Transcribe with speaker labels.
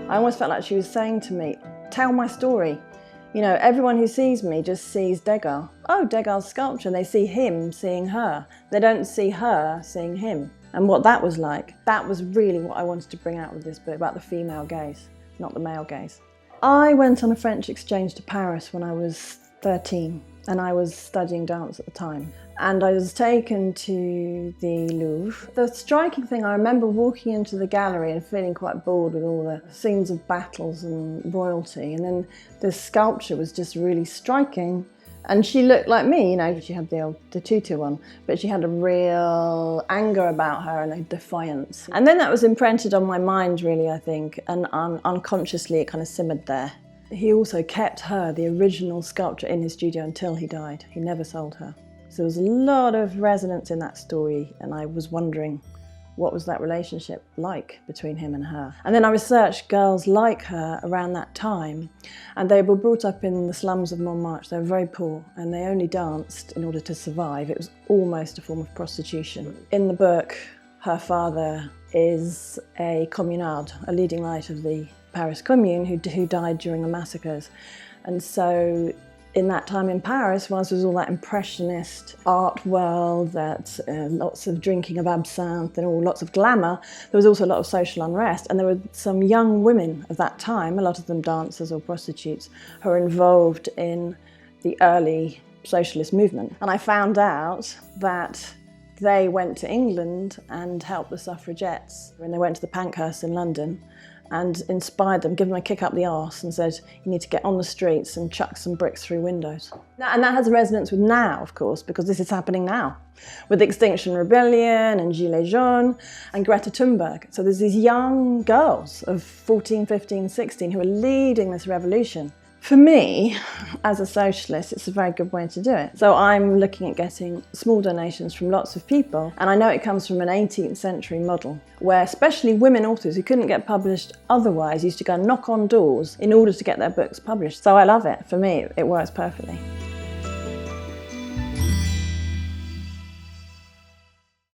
Speaker 1: I almost felt like she was saying to me, tell my story. You know, everyone who sees me just sees Degas. Oh, Degas' sculpture, and they see him seeing her. They don't see her seeing him. And what that was like, that was really what I wanted to bring out with this book, about the female gaze, not the male gaze. I went on a French exchange to Paris when I was 13, and I was studying dance at the time. And I was taken to the Louvre. The striking thing, I remember walking into the gallery and feeling quite bored with all the scenes of battles and royalty. And then this sculpture was just really striking. And she looked like me, you know, she had the tutu on, but she had a real anger about her and a defiance. And then that was imprinted on my mind, really, I think, and unconsciously it kind of simmered there. He also kept her, the original sculpture, in his studio until he died. He never sold her. So there was a lot of resonance in that story, and I was wondering, what was that relationship like between him and her? And then I researched girls like her around that time, and they were brought up in the slums of Montmartre. They were very poor, and they only danced in order to survive. It was almost a form of prostitution. In the book, her father is a communard, a leading light of the Paris Commune, who died during the massacres. And so in that time in Paris, whilst there was all that impressionist art world, that lots of drinking of absinthe and lots of glamour, there was also a lot of social unrest. And there were some young women of that time, a lot of them dancers or prostitutes, who were involved in the early socialist movement. And I found out that they went to England and helped the suffragettes. And they went to the Pankhurst in London and inspired them, given them a kick up the arse and said, you need to get on the streets and chuck some bricks through windows. And that has a resonance with now, of course, because this is happening now, with Extinction Rebellion and Gilets Jaunes and Greta Thunberg. So there's these young girls of 14, 15, 16 who are leading this revolution. For me, as a socialist, it's a very good way to do it. So I'm looking at getting small donations from lots of people, and I know it comes from an 18th century model where especially women authors who couldn't get published otherwise used to go and knock on doors in order to get their books published. So I love it. For me, it works perfectly.